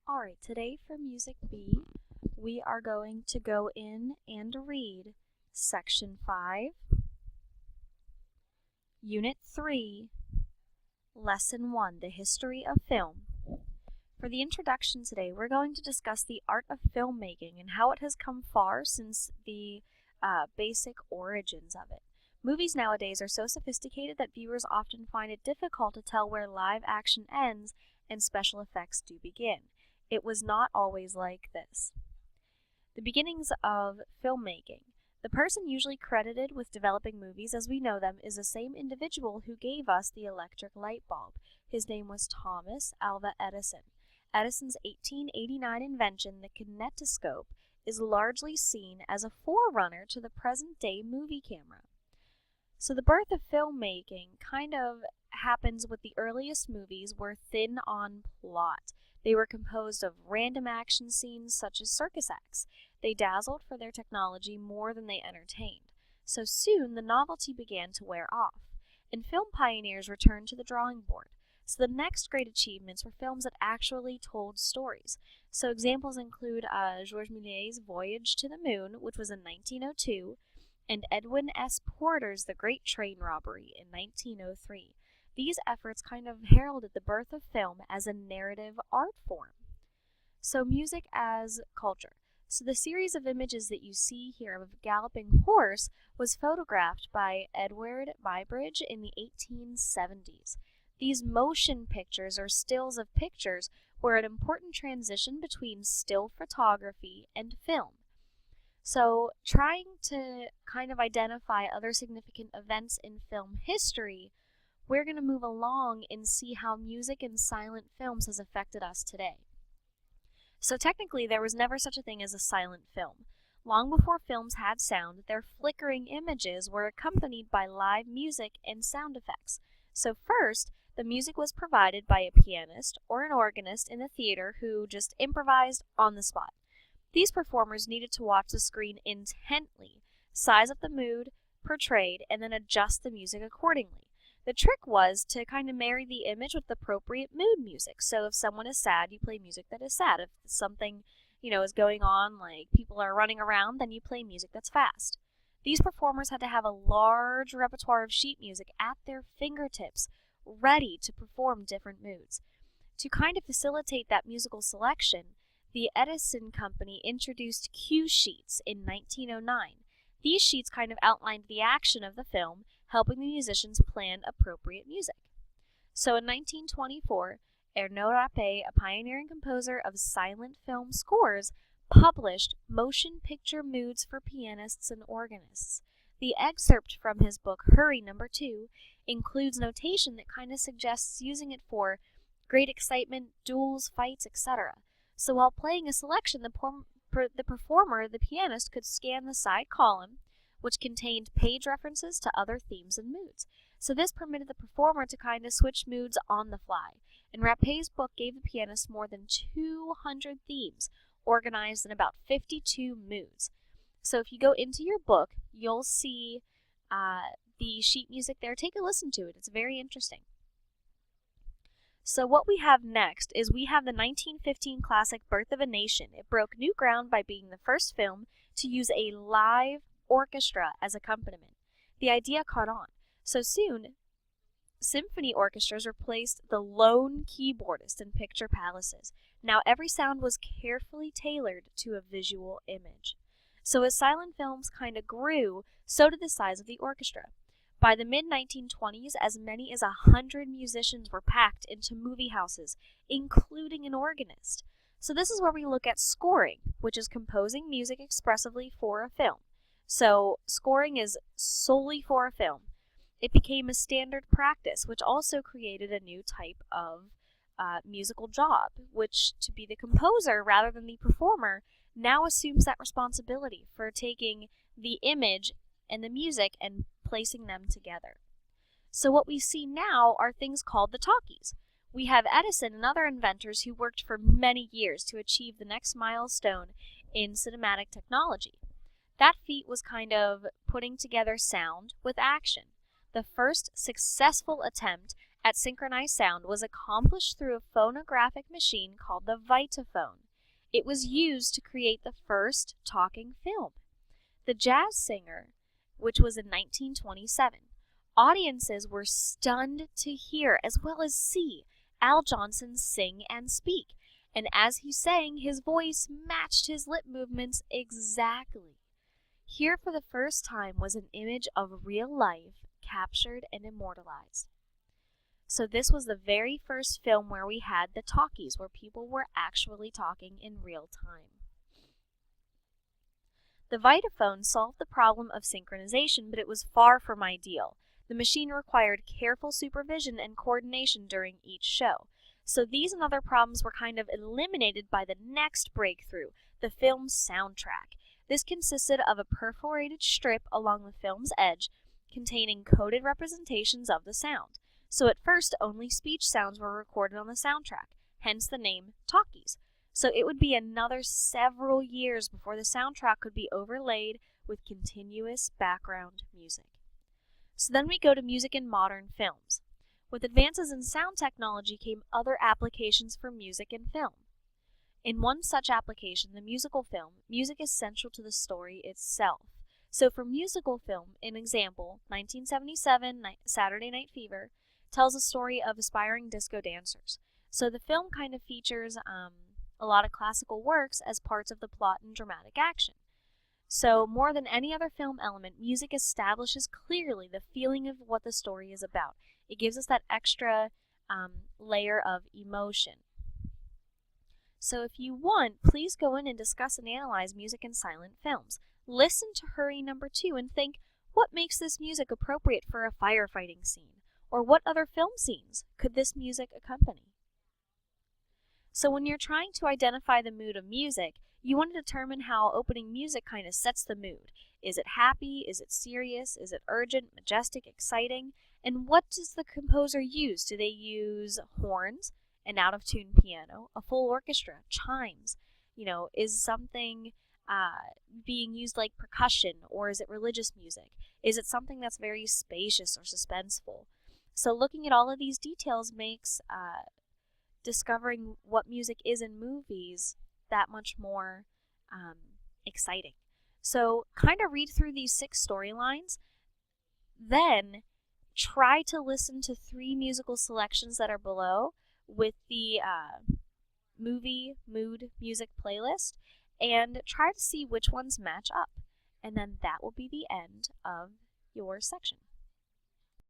Alright, today for Music B, we are going to go in and read Section 5, Unit 3, Lesson 1, The History of Film. For the introduction today, we're going to discuss the art of filmmaking and how it has come far since the basic origins of it. Movies nowadays are so sophisticated that viewers often find it difficult to tell where live action ends and special effects do begin. It was not always like this. The beginnings of filmmaking. The person usually credited with developing movies as we know them is the same individual who gave us the electric light bulb. His name was Thomas Alva Edison. Edison's 1889 invention, the kinetoscope, is largely seen as a forerunner to the present-day movie camera. So the birth of filmmaking kind of happens with the earliest movies were thin on plot. They were composed of random action scenes such as circus acts. They dazzled for their technology more than they entertained. So soon the novelty began to wear off, and film pioneers returned to the drawing board. So the next great achievements were films that actually told stories. So examples include Georges Méliès's Voyage to the Moon, which was in 1902, and Edwin S. Porter's The Great Train Robbery in 1903. These efforts kind of heralded the birth of film as a narrative art form. So music as culture. So the series of images that you see here of a galloping horse was photographed by Edward Muybridge in the 1870s. These motion pictures or stills of pictures were an important transition between still photography and film. So trying to kind of identify other significant events in film history, we're going to move along and see how music and silent films has affected us today. So technically, there was never such a thing as a silent film. Long before films had sound, their flickering images were accompanied by live music and sound effects. So first, the music was provided by a pianist or an organist in the theater who just improvised on the spot. These performers needed to watch the screen intently, size up the mood portrayed, and then adjust the music accordingly. The trick was to kind of marry the image with appropriate mood music. So if someone is sad, you play music that is sad. If something, is going on, like people are running around, then you play music that's fast. These performers had to have a large repertoire of sheet music at their fingertips, ready to perform different moods. To kind of facilitate that musical selection, the Edison Company introduced cue sheets in 1909. These sheets kind of outlined the action of the film, helping the musicians plan appropriate music. So in 1924, Arnaud Rapet, a pioneering composer of silent film scores, published Motion Picture Moods for Pianists and Organists. The excerpt from his book, Hurry No. 2, includes notation that kind of suggests using it for great excitement, duels, fights, etc. So while playing a selection, the performer, the pianist, could scan the side column, which contained page references to other themes and moods. So this permitted the performer to kind of switch moods on the fly. And Rapet's book gave the pianist more than 200 themes, organized in about 52 moods. So if you go into your book, you'll see the sheet music there. Take a listen to it. It's very interesting. So what we have next is we have the 1915 classic Birth of a Nation. It broke new ground by being the first film to use a live orchestra as accompaniment. The idea caught on. So soon, symphony orchestras replaced the lone keyboardist in picture palaces. Now every sound was carefully tailored to a visual image. So as silent films kind of grew, so did the size of the orchestra. By the mid-1920s, as many as 100 musicians were packed into movie houses, including an organist. So this is where we look at scoring, which is composing music expressively for a film. So scoring is solely for a film. It became a standard practice, which also created a new type of musical job, which, to be the composer rather than the performer, now assumes that responsibility for taking the image and the music and placing them together. So what we see now are things called the talkies. We have Edison and other inventors who worked for many years to achieve the next milestone in cinematic technology. That feat was kind of putting together sound with action. The first successful attempt at synchronized sound was accomplished through a phonographic machine called the Vitaphone. It was used to create the first talking film, The Jazz Singer, which was in 1927. Audiences were stunned to hear, as well as see, Al Jolson sing and speak, and as he sang, his voice matched his lip movements exactly. Here for the first time was an image of real life captured and immortalized. So this was the very first film where we had the talkies, where people were actually talking in real time. The Vitaphone solved the problem of synchronization, but it was far from ideal. The machine required careful supervision and coordination during each show. So these and other problems were kind of eliminated by the next breakthrough, the film's soundtrack. This consisted of a perforated strip along the film's edge containing coded representations of the sound. So at first, only speech sounds were recorded on the soundtrack, hence the name talkies. So it would be another several years before the soundtrack could be overlaid with continuous background music. So then we go to music in modern films. With advances in sound technology came other applications for music in film. In one such application, the musical film, music is central to the story itself. So for musical film, an example, 1977 Saturday Night Fever, tells a story of aspiring disco dancers. So the film kind of features a lot of classical works as parts of the plot and dramatic action. So more than any other film element, music establishes clearly the feeling of what the story is about. It gives us that extra layer of emotion. So if you want, please go in and discuss and analyze music in silent films. Listen to Hurry Number 2 and think, what makes this music appropriate for a firefighting scene? Or what other film scenes could this music accompany? So when you're trying to identify the mood of music, you want to determine how opening music kind of sets the mood. Is it happy? Is it serious? Is it urgent, majestic, exciting? And what does the composer use? Do they use horns, an out-of-tune piano, a full orchestra, chimes? Is something being used like percussion, or is it religious music? Is it something that's very spacious or suspenseful? So looking at all of these details makes discovering what music is in movies that much more exciting. So kind of read through these 6 storylines, then try to listen to 3 musical selections that are below with the movie mood music playlist, and try to see which ones match up. And then that will be the end of your section.